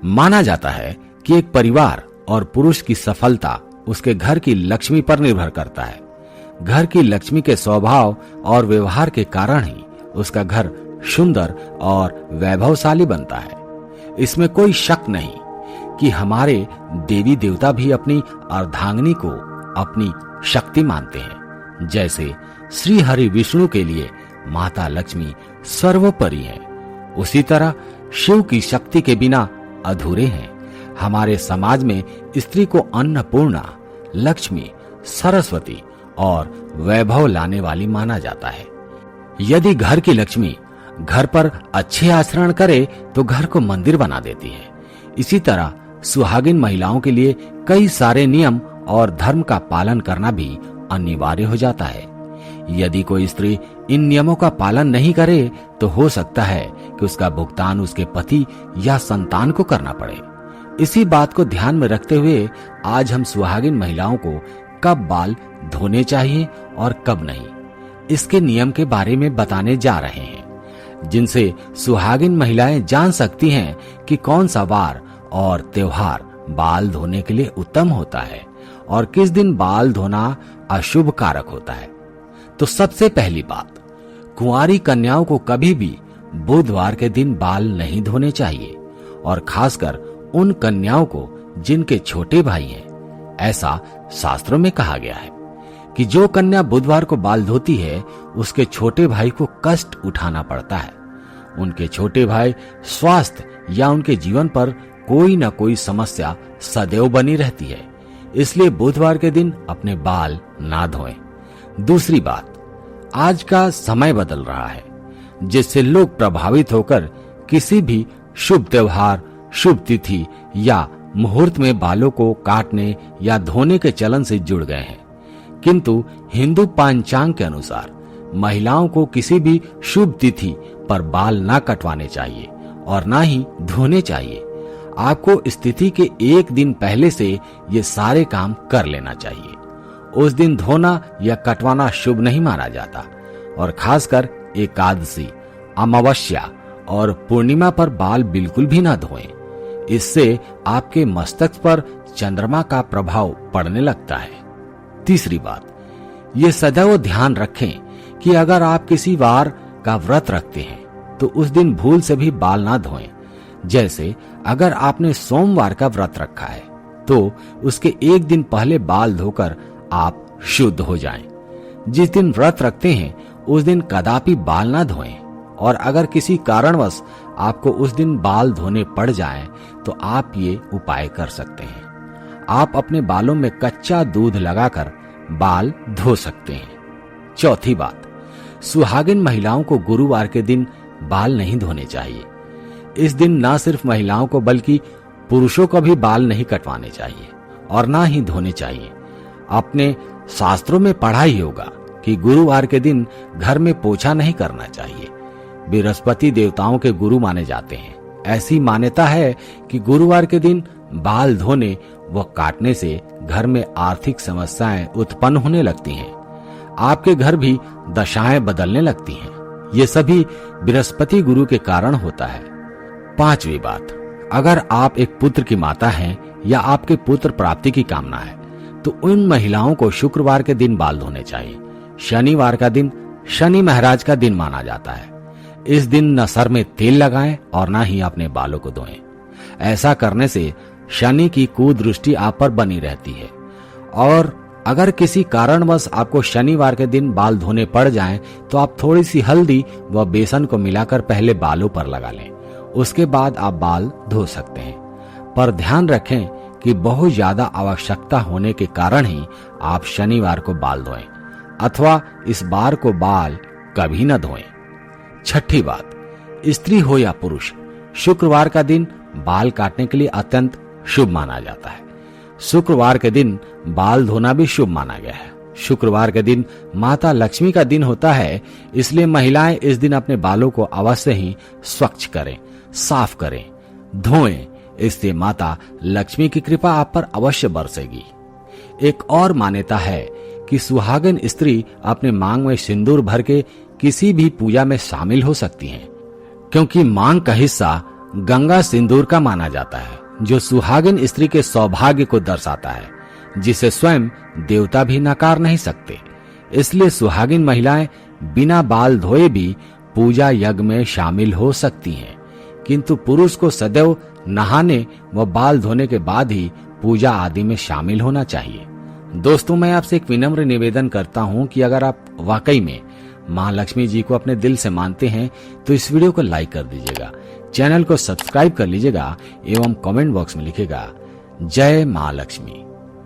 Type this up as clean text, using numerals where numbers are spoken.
माना जाता है कि एक परिवार और पुरुष की सफलता उसके घर की लक्ष्मी पर निर्भर करता है। घर की लक्ष्मी के स्वभाव और व्यवहार के कारण ही उसका घर सुंदर और वैभवशाली बनता है। इसमें कोई शक नहीं कि हमारे देवी देवता भी अपनी अर्धांगिनी को अपनी शक्ति मानते हैं। जैसे श्री हरि विष्णु के लिए माता लक्ष्मी सर्वोपरि है, उसी तरह शिव की शक्ति के बिना अधूरे हैं। हमारे समाज में स्त्री को अन्नपूर्णा, लक्ष्मी, सरस्वती और वैभव लाने वाली माना जाता है। यदि घर की लक्ष्मी घर पर अच्छे आचरण करे तो घर को मंदिर बना देती है। इसी तरह सुहागिन महिलाओं के लिए कई सारे नियम और धर्म का पालन करना भी अनिवार्य हो जाता है। यदि कोई स्त्री इन नियमों का पालन नहीं करे तो हो सकता है कि उसका भुगतान उसके पति या संतान को करना पड़े। इसी बात को ध्यान में रखते हुए आज हम सुहागिन महिलाओं को कब बाल धोने चाहिए और कब नहीं, इसके नियम के बारे में बताने जा रहे हैं, जिनसे सुहागिन महिलाएं जान सकती हैं कि कौन सा वार और त्योहार बाल धोने के लिए उत्तम होता है और किस दिन बाल धोना अशुभ कारक होता है। तो सबसे पहली बात, कुंवारी कन्याओं को कभी भी बुधवार के दिन बाल नहीं धोने चाहिए, और खासकर उन कन्याओं को जिनके छोटे भाई हैं। ऐसा शास्त्रों में कहा गया है कि जो कन्या बुधवार को बाल धोती है उसके छोटे भाई को कष्ट उठाना पड़ता है। उनके छोटे भाई स्वास्थ्य या उनके जीवन पर कोई न कोई समस्या सदैव बनी रहती है। इसलिए बुधवार के दिन अपने बाल ना धोएं। दूसरी बात, आज का समय बदल रहा है, जिससे लोग प्रभावित होकर किसी भी शुभ त्योहार, शुभ तिथि या मुहूर्त में बालों को काटने या धोने के चलन से जुड़ गए हैं। किंतु हिंदू पंचांग के अनुसार महिलाओं को किसी भी शुभ तिथि पर बाल ना कटवाने चाहिए और ना ही धोने चाहिए। आपको इस तिथि के एक दिन पहले से ये सारे काम कर लेना चाहिए। उस दिन धोना या कटवाना शुभ नहीं माना जाता, और खासकर एकादशी, अमावस्या और पूर्णिमा पर बाल बिल्कुल भी ना धोएं। इससे आपके मस्तक पर चंद्रमा का प्रभाव पड़ने लगता है। तीसरी बात, ये सदैव ध्यान रखें कि अगर आप किसी वार का व्रत रखते हैं तो उस दिन भूल से भी बाल ना धोएं। जैसे अगर आपने सोमवार का व्रत रखा है तो उसके एक दिन पहले बाल धोकर आप शुद्ध हो जाएं। जिस दिन व्रत रखते हैं उस दिन कदापि बाल ना धोएं, और अगर किसी कारणवश आपको उस दिन बाल धोने पड़ जाएं तो आप ये उपाय कर सकते हैं। आप अपने बालों में कच्चा दूध लगाकर बाल धो सकते हैं। चौथी बात, सुहागिन महिलाओं को गुरुवार के दिन बाल नहीं धोने चाहिए। इस दिन ना सिर्फ महिलाओं को बल्कि पुरुषों को भी बाल नहीं कटवाने चाहिए और ना ही धोने चाहिए। अपने शास्त्रों में पढ़ा ही होगा कि गुरुवार के दिन घर में पोछा नहीं करना चाहिए। बृहस्पति देवताओं के गुरु माने जाते हैं। ऐसी मान्यता है कि गुरुवार के दिन बाल धोने व काटने से घर में आर्थिक समस्याएं उत्पन्न होने लगती हैं। आपके घर भी दशाएं बदलने लगती हैं। ये सभी बृहस्पति गुरु के कारण होता है। पांचवी बात, अगर आप एक पुत्र की माता हैं या आपके पुत्र प्राप्ति की कामना है तो उन महिलाओं को शुक्रवार के दिन बाल धोने चाहिए। शनिवार का दिन शनि महाराज का दिन माना जाता है। इस दिन न सर में तेल लगाएं और न ही अपने बालों को धोएं। ऐसा करने से शनि की कुदृष्टि आप पर बनी रहती है, और अगर किसी कारणवश आपको शनिवार के दिन बाल धोने पड़ जाएं तो आप थोड़ी सी हल्दी व बेसन को मिलाकर पहले बालों पर लगा लें। उसके बाद आप बाल धो सकते हैं। पर ध्यान रखें कि बहुत ज्यादा आवश्यकता होने के कारण ही आप शनिवार को बाल धोएं, अथवा इस बार को बाल कभी न धोएं। छठी बात, स्त्री हो या पुरुष, शुक्रवार का दिन बाल काटने के लिए अत्यंत शुभ माना जाता है। शुक्रवार के दिन बाल धोना भी शुभ माना गया है। शुक्रवार के दिन माता लक्ष्मी का दिन होता है, इसलिए महिलाएं इस दिन अपने बालों को अवश्य ही स्वच्छ करें, साफ करें, धोएं। इससे माता लक्ष्मी की कृपा आप पर अवश्य बरसेगी। एक और मान्यता है कि सुहागिन स्त्री अपने मांग में सिंदूर भर के किसी भी पूजा में शामिल हो सकती हैं, क्योंकि मांग का हिस्सा गंगा सिंदूर का माना जाता है, जो सुहागिन स्त्री के सौभाग्य को दर्शाता है, जिसे स्वयं देवता भी नकार नहीं सकते। इसलिए सुहागिन महिलाएं बिना बाल धोए भी पूजा यज्ञ में शामिल हो सकती हैं, किंतु पुरुष को सदैव नहाने व बाल धोने के बाद ही पूजा आदि में शामिल होना चाहिए। दोस्तों, मैं आपसे एक विनम्र निवेदन करता हूं कि अगर आप वाकई में मां लक्ष्मी जी को अपने दिल से मानते हैं तो इस वीडियो को लाइक कर दीजिएगा, चैनल को सब्सक्राइब कर लीजिएगा एवं कमेंट बॉक्स में लिखिएगा जय मां लक्ष्मी।